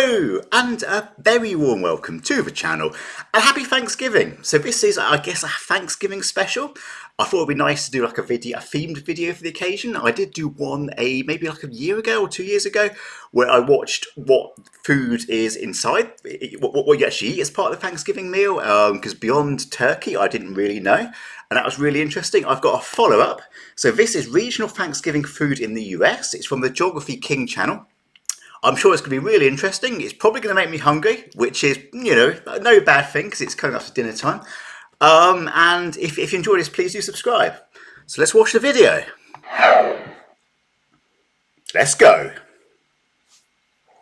Hello, and a very warm welcome to the channel, and happy Thanksgiving. So this is, I guess, a Thanksgiving special. I thought it'd be nice to do like a themed video for the occasion. I did do one maybe like a year ago or 2 years ago, where I watched what food is inside, what you actually eat as part of the Thanksgiving meal. Because beyond turkey, I didn't really know, and that was really interesting. I've got a follow-up. So this is regional Thanksgiving food in the US. It's from the Geography King channel. I'm sure it's going to be really interesting. It's probably going to make me hungry, which is, no bad thing because it's coming up to dinner time. And if you enjoy this, please do subscribe. So let's watch the video. Let's go.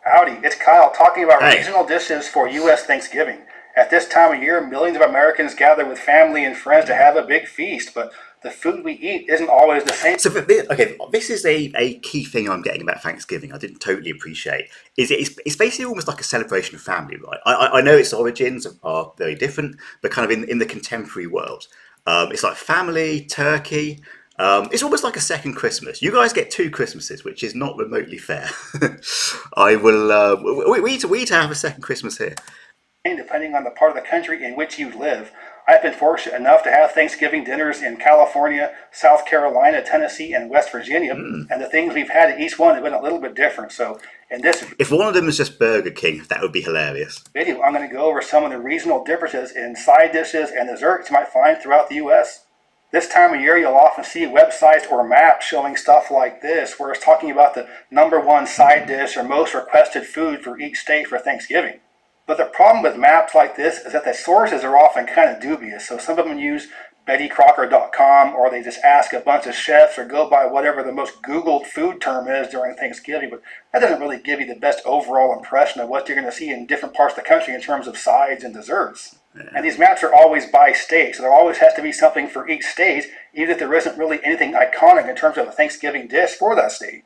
Howdy, it's Kyle talking about Hey. regional dishes for U.S. Thanksgiving. At this time of year, millions of Americans gather with family and friends to have a big feast, but the food we eat isn't always the same. So this is a key thing I'm getting about Thanksgiving. I didn't totally appreciate. It's basically almost like a celebration of family, right? I know its origins are very different, but kind of in the contemporary world, it's like family, turkey. It's almost like a second Christmas. You guys get two Christmases, which is not remotely fair. I will. We need to have a second Christmas here. Depending on the part of the country in which you live. I've been fortunate enough to have Thanksgiving dinners in California, South Carolina, Tennessee, and West Virginia, and the things we've had at each one have been a little bit different. So in this If one of them is just Burger King, that would be hilarious. video, I'm going to go over some of the regional differences in side dishes and desserts you might find throughout the U.S. This time of year, you'll often see websites or maps showing stuff like this, where it's talking about the #1 side dish or most requested food for each state for Thanksgiving. But the problem with maps like this is that the sources are often kind of dubious. So some of them use BettyCrocker.com, or they just ask a bunch of chefs or go by whatever the most Googled food term is during Thanksgiving. But that doesn't really give you the best overall impression of what you're going to see in different parts of the country in terms of sides and desserts. And these maps are always by state, so there always has to be something for each state, even if there isn't really anything iconic in terms of a Thanksgiving dish for that state.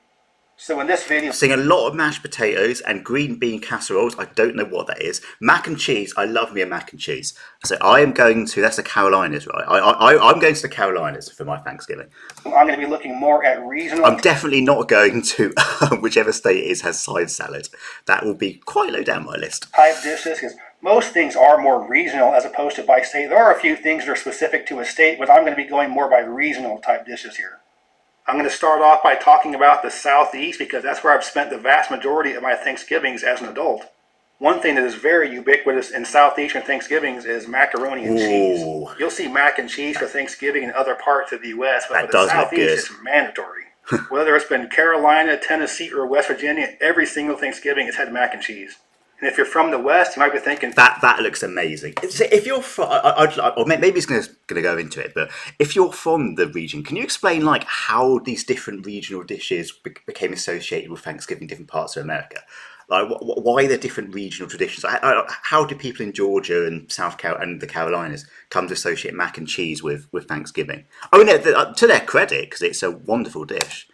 So in this video, I'm seeing a lot of mashed potatoes and green bean casseroles. I don't know what that is. Mac and cheese. I love me a mac and cheese. So I am going to, that's the Carolinas, right? I'm going to the Carolinas for my Thanksgiving. I'm going to be looking more at regional. I'm definitely not going to whichever state it is has side salad. That will be quite low down my list. Type dishes, because most things are more regional as opposed to by state. There are a few things that are specific to a state, but I'm going to be going more by regional type dishes here. I'm going to start off by talking about the Southeast because that's where I've spent the vast majority of my Thanksgivings as an adult. One thing that is very ubiquitous in Southeastern Thanksgivings is macaroni and cheese. You'll see mac and cheese for Thanksgiving in other parts of the U.S., but for the Southeast, it's mandatory. Whether it's been Carolina, Tennessee, or West Virginia, every single Thanksgiving has had mac and cheese. And if you're from the West, you might be thinking that looks amazing. If you're from, or maybe it's going to go into it, but if you're from the region, can you explain like how these different regional dishes became associated with Thanksgiving in different parts of America? Like why the different regional traditions? How do people in Georgia and South Carolina and the Carolinas come to associate mac and cheese with Thanksgiving? Oh no, to their credit, because it's a wonderful dish.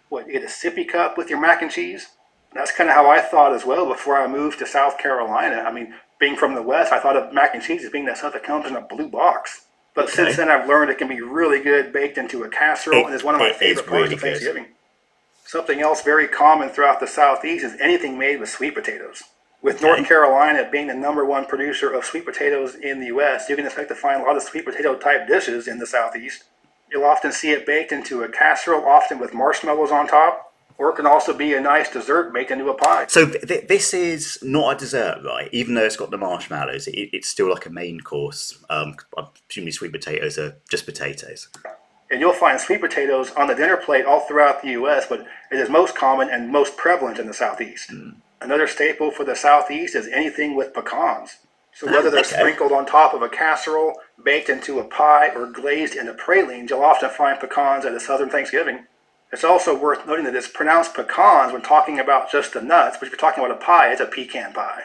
What, you get a sippy cup with your mac and cheese? That's kind of how I thought as well before I moved to South Carolina. I mean, being from the West, I thought of mac and cheese as being that stuff that comes in a blue box. But since then, I've learned it can be really good baked into a casserole, and is one of my favorite parts of Thanksgiving. Something else very common throughout the Southeast is anything made with sweet potatoes. With North Carolina being the #1 producer of sweet potatoes in the U.S., you can expect to find a lot of sweet potato type dishes in the Southeast. You'll often see it baked into a casserole, often with marshmallows on top. Or it can also be a nice dessert baked into a pie. So this is not a dessert, right? Even though it's got the marshmallows, it's still like a main course. I'm assuming sweet potatoes are just potatoes. And you'll find sweet potatoes on the dinner plate all throughout the U.S., but it is most common and most prevalent in the Southeast. Another staple for the Southeast is anything with pecans. So whether they're sprinkled on top of a casserole, baked into a pie, or glazed into pralines, you'll often find pecans at a Southern Thanksgiving. It's also worth noting that it's pronounced pecans when talking about just the nuts, but if you're talking about a pie, it's a pecan pie.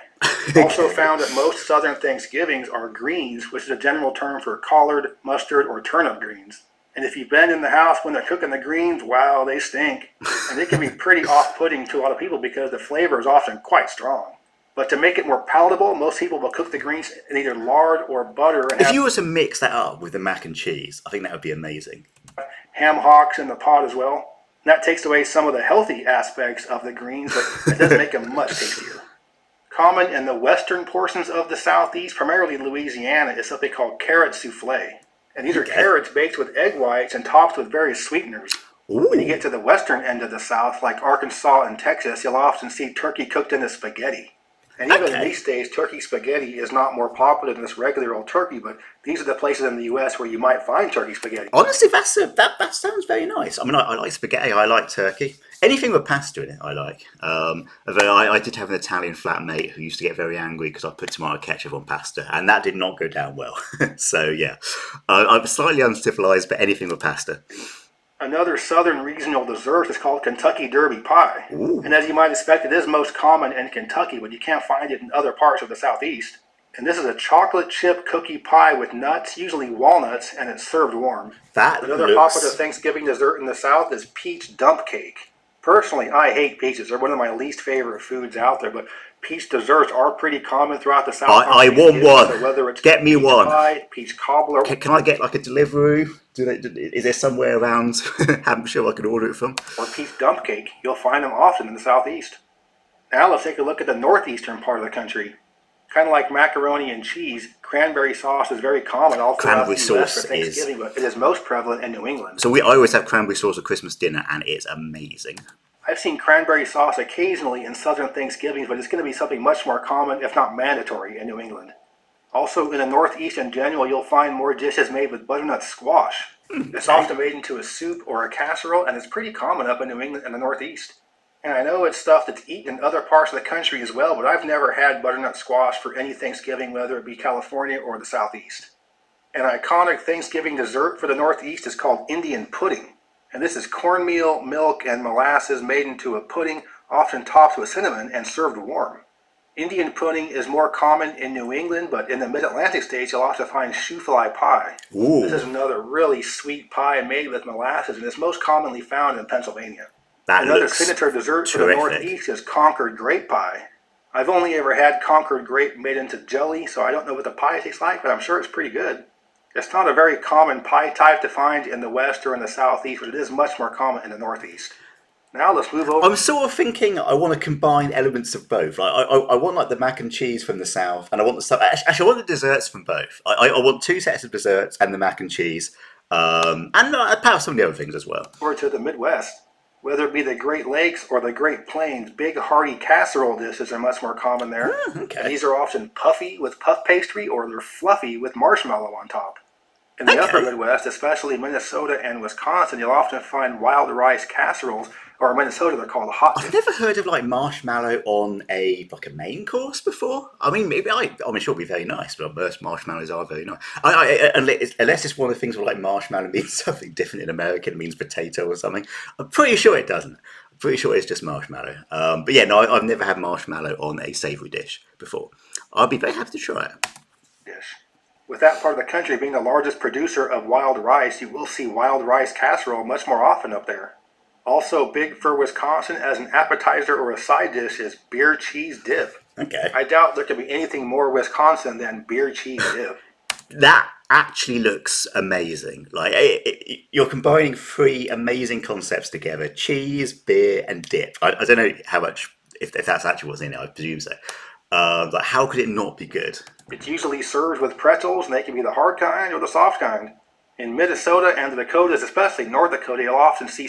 Also found at most Southern Thanksgivings are greens, which is a general term for collard, mustard, or turnip greens. And if you've been in the house when they're cooking the greens, wow, they stink. And they can be pretty off-putting to a lot of people because the flavor is often quite strong. But to make it more palatable, most people will cook the greens in either lard or butter. And if you were to mix that up with the mac and cheese, I think that would be amazing. Ham hocks in the pot as well. And that takes away some of the healthy aspects of the greens, but it does make them much tastier. Common in the western portions of the Southeast, primarily Louisiana, is something called carrot souffle. And these are Okay. carrots baked with egg whites and topped with various sweeteners. When you Ooh. get to the western end of the South, like Arkansas and Texas, you'll often see turkey cooked into spaghetti. And even in Okay. these days, turkey spaghetti is not more popular than this regular old turkey, but these are the places in the U.S. where you might find turkey spaghetti. Honestly, that sounds very nice. I mean, I like spaghetti. I like turkey. Anything with pasta in it, I like. Although I did have an Italian flatmate who used to get very angry because I put tomato ketchup on pasta, and that did not go down well. So yeah, I'm slightly uncivilized, but anything with pasta. Another southern regional dessert is called Kentucky Derby pie. Ooh, And as you might expect, it is most common in Kentucky, but you can't find it in other parts of the Southeast. And this is a chocolate chip cookie pie with nuts, usually walnuts, and it's served warm. that Another popular looks. Thanksgiving dessert in the South is peach dump cake. Personally, I hate peaches. They're one of my least favorite foods out there, but peach desserts are pretty common throughout the South on I want Thanksgiving. So one. whether it's Get me peach one. pie, peach cobbler, Can I get like a delivery? Is there somewhere around Hampshire I can order it from? or peach dump cake, you'll find them often in the Southeast. Now let's take a look at the northeastern part of the country. Kind of like macaroni and cheese, cranberry sauce is very common all throughout Cranberry the U.S. for sauce is. Thanksgiving, but it is most prevalent in New England. So I always have cranberry sauce at Christmas dinner, and it's amazing. I've seen cranberry sauce occasionally in southern Thanksgivings, but it's going to be something much more common, if not mandatory, in New England. Also, in the Northeast in general, you'll find more dishes made with butternut squash. It's Okay. often made into a soup or a casserole, and it's pretty common up in New England and the Northeast. And I know it's stuff that's eaten in other parts of the country as well, but I've never had butternut squash for any Thanksgiving, whether it be California or the Southeast. An iconic Thanksgiving dessert for the Northeast is called Indian pudding. And this is cornmeal, milk, and molasses made into a pudding, often topped with cinnamon and served warm. Indian pudding is more common in New England, but in the mid-Atlantic states you'll also find shoofly pie. This is Ooh, another really sweet pie made with molasses, and it's most commonly found in Pennsylvania. that Another looks signature dessert for the terrific. Northeast is Concord grape pie. I've only ever had Concord grape made into jelly, so I don't know what the pie tastes like, but I'm sure it's pretty good. It's not a very common pie type to find in the West or in the Southeast, but it is much more common in the Northeast. Now let's move over. I'm sort of thinking I want to combine elements of both. Like I want like the mac and cheese from the south, and I want the stuff. Actually, I want the desserts from both. I want two sets of desserts and the mac and cheese, and perhaps some of the other things as well. Over to the Midwest. Whether it be the Great Lakes or the Great Plains, big hearty casserole dishes are much more common there. And Okay, these are often puffy with puff pastry or they're fluffy with marshmallow on top. In the upper okay. Midwest, especially Minnesota and Wisconsin, you'll often find wild rice casseroles, or in Minnesota they're called hot I've dishes. never heard of like marshmallow on a main course before. I mean, maybe I mean, sure, it'll be very nice, but most marshmallows are very nice. Unless it's one of the things where like marshmallow means something different in America, it means potato or something. I'm pretty sure it doesn't. I'm pretty sure it's just marshmallow. But yeah, no, I've never had marshmallow on a savoury dish before. I'll be very happy to try it. Dish. With that part of the country being the largest producer of wild rice, you will see wild rice casserole much more often up there. Also big for Wisconsin as an appetizer or a side dish is beer cheese dip. Okay, I doubt there could be anything more Wisconsin than beer cheese dip. that actually looks amazing. Like you're combining three amazing concepts together: cheese, beer, and dip. I don't know how much if that's actually what's in it. I presume so. Like how could it not be good? It's usually served with pretzels, and they can be the hard kind or the soft kind. In Minnesota and the Dakotas, especially North Dakota, you'll often see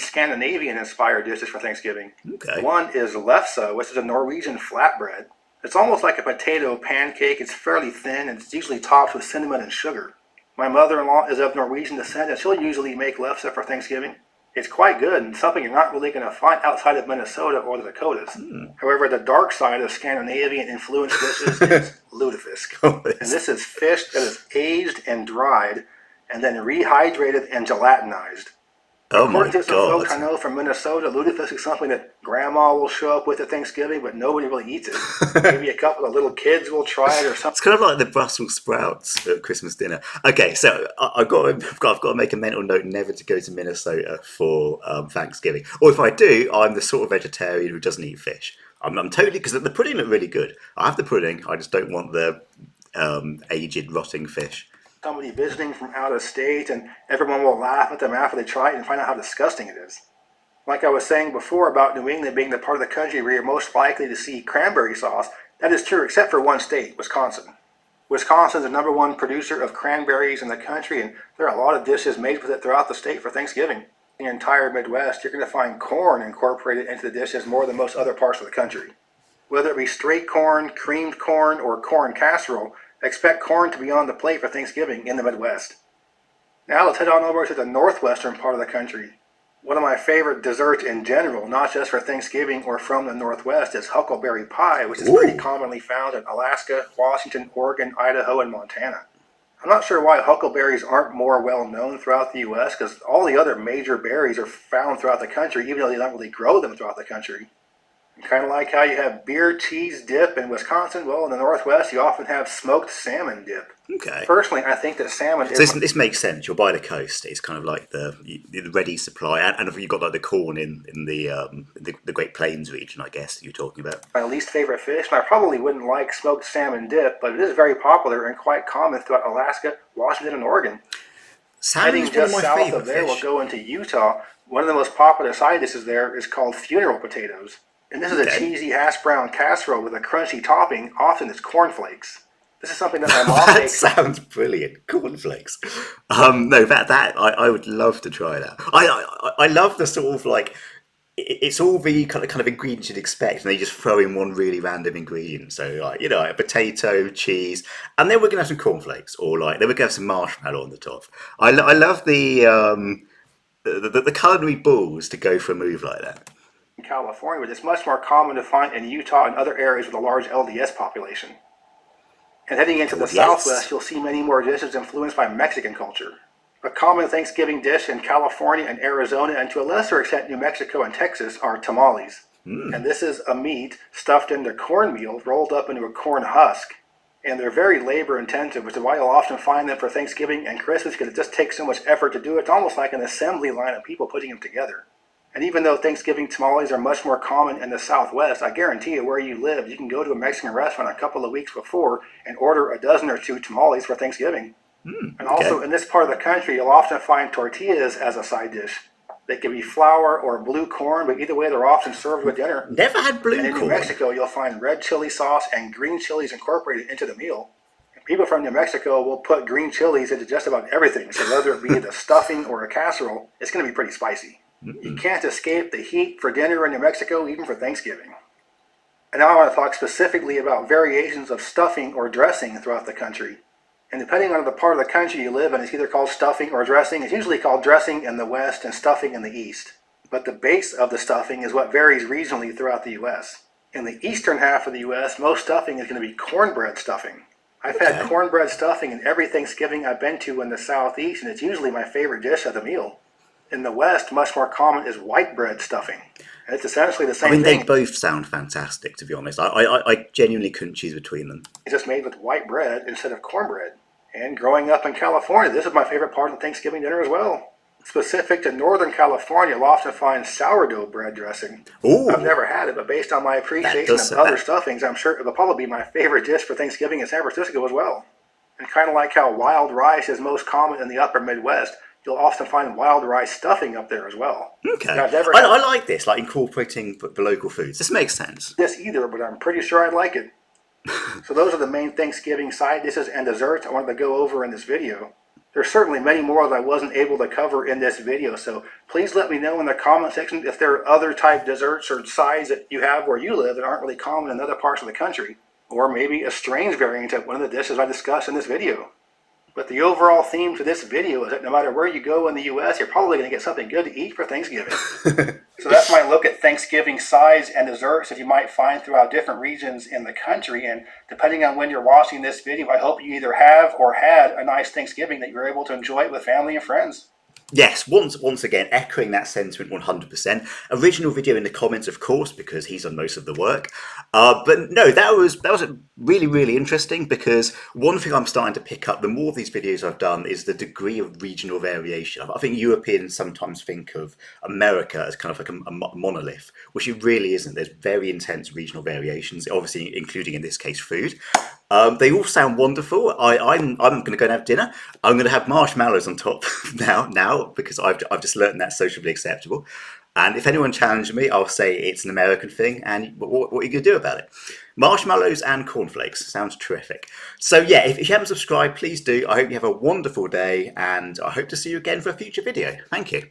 Scandinavian-inspired dishes for Thanksgiving. Okay. One is lefse, which is a Norwegian flatbread. It's almost like a potato pancake. It's fairly thin, and it's usually topped with cinnamon and sugar. My mother-in-law is of Norwegian descent, and she'll usually make lefse for Thanksgiving. It's quite good and something you're not really going to find outside of Minnesota or the Dakotas. However, the dark side of Scandinavian influenced dishes is lutefisk. And this is fish that is aged and dried and then rehydrated and gelatinized. Oh According my to some folks I god. know from Minnesota, lutefisk is something that grandma will show up with at Thanksgiving, but nobody really eats it. Maybe a couple of little kids will try it or something. It's kind of like the Brussels sprouts at Christmas dinner. Okay, so I've got to make a mental note never to go to Minnesota for Thanksgiving. Or if I do, I'm the sort of vegetarian who doesn't eat fish. I'm totally because the pudding looked really good. I have the pudding. I just don't want the aged rotting fish. Somebody visiting from out of state, and everyone will laugh at them after they try it and find out how disgusting it is. Like I was saying before about New England being the part of the country where you're most likely to see cranberry sauce, That is true, except for one state, Wisconsin. Wisconsin is the #1 producer of cranberries in the country, and there are a lot of dishes made with it throughout the state for Thanksgiving. In the entire Midwest, you're going to find corn incorporated into the dishes more than most other parts of the country. Whether it be straight corn, creamed corn, or corn casserole, expect corn to be on the plate for Thanksgiving in the Midwest. Now let's head on over to the northwestern part of the country. One of my favorite desserts in general, not just for Thanksgiving or from the Northwest, is huckleberry pie, which is pretty commonly found in Alaska, Washington, Oregon, Idaho, and Montana. I'm not sure why huckleberries aren't more well known throughout the U.S. because all the other major berries are found throughout the country, even though they don't really grow them throughout the country. And kind of like how you have beer cheese dip in Wisconsin, well, in the Northwest, you often have smoked salmon dip. Okay. Personally, I think that salmon So is... this makes sense. You're by the coast. It's kind of like the ready supply, and you've got like the corn in the Great Plains region, I guess that you're talking about. my least favorite fish, and I probably wouldn't like smoked salmon dip, but it is very popular and quite common throughout Alaska, Washington, and Oregon. Salmon's Heading one of just my south favorite of there, we'll fish. go into Utah. One of the most popular side dishes there is called funeral potatoes. And this is a Okay. cheesy hash brown casserole with a crunchy topping, often it's cornflakes. This is something that my mom That makes. sounds brilliant. Cornflakes. No, that I would love to try that. I love the sort of like it's all the kind of ingredients you'd expect, and they just throw in one really random ingredient. So like like a potato, cheese, and then we're gonna have some cornflakes, or like then we're gonna have some marshmallow on the top. I love the culinary balls to go for a move like that. In California, but it's much more common to find in Utah and other areas with a large LDS population. And heading into the Oh yes. Southwest, you'll see many more dishes influenced by Mexican culture. A common Thanksgiving dish in California and Arizona, and to a lesser extent New Mexico and Texas, are tamales. And this is a meat stuffed into cornmeal, rolled up into a corn husk. And they're very labor intensive, which is why you'll often find them for Thanksgiving and Christmas, because it just takes so much effort to do it. It's almost like an assembly line of people putting them together. And even though Thanksgiving tamales are much more common in the Southwest, I guarantee you where you live, you can go to a Mexican restaurant a couple of weeks before and order a dozen or two tamales for Thanksgiving. And also Okay. in this part of the country, you'll often find tortillas as a side dish. They can be flour or blue corn, but either way, they're often served with dinner. Never had And blue in New corn. Mexico, you'll find red chili sauce and green chilies incorporated into the meal. And people from New Mexico will put green chilies into just about everything. So whether it be the stuffing or a casserole, it's going to be pretty spicy. You can't escape the heat for dinner in New Mexico, even for Thanksgiving. And now I want to talk specifically about variations of stuffing or dressing throughout the country. And depending on the part of the country you live in, it's either called stuffing or dressing. It's usually called dressing in the West and stuffing in the East. But the base of the stuffing is what varies regionally throughout the U.S. In the eastern half of the U.S., most stuffing is going to be cornbread stuffing. I've had Okay. cornbread stuffing in every Thanksgiving I've been to in the Southeast, and it's usually my favorite dish of the meal. In the West, much more common is white bread stuffing. And it's essentially the I same mean, they thing. both sound fantastic, to be honest. I genuinely couldn't choose between them. It's just made with white bread instead of cornbread. And growing up in California, this is my favorite part of the Thanksgiving dinner as well. Specific to Northern California, you'll often find sourdough bread dressing. I've Ooh, never had it, but based on my that appreciation does of other that. stuffings, I'm sure it'll probably be my favorite dish for Thanksgiving in San Francisco as well. And kind of like how wild rice is most common in the upper Midwest, you'll often find wild rice stuffing up there as well. Okay. Now, I've never I had like this, like incorporating the local foods. This makes sense. this either, but I'm pretty sure I'd like it. So those are the main Thanksgiving side dishes and desserts I wanted to go over in this video. There's certainly many more that I wasn't able to cover in this video, so please let me know in the comment section if there are other type desserts or sides that you have where you live that aren't really common in other parts of the country, or maybe a strange variant of one of the dishes I discussed in this video. But the overall theme to this video is that no matter where you go in the U.S., you're probably going to get something good to eat for Thanksgiving. So that's my look at Thanksgiving sides and desserts that you might find throughout different regions in the country. And depending on when you're watching this video, I hope you either have or had a nice Thanksgiving that you're able to enjoy it with family and friends. Yes, once again, echoing that sentiment 100%. Original video in the comments, of course, because he's done most of the work. But no, that was really, really interesting, because one thing I'm starting to pick up, the more of these videos I've done, is the degree of regional variation. I think Europeans sometimes think of America as kind of like a monolith, which it really isn't. There's very intense regional variations, obviously including in this case food. They all sound wonderful. I'm going to go and have dinner. I'm going to have marshmallows on top now because I've just learned that's sociably acceptable. And if anyone challenges me, I'll say it's an American thing, and what are you going to do about it? Marshmallows and cornflakes. Sounds terrific. So yeah, if you haven't subscribed, please do. I hope you have a wonderful day, and I hope to see you again for a future video. Thank you.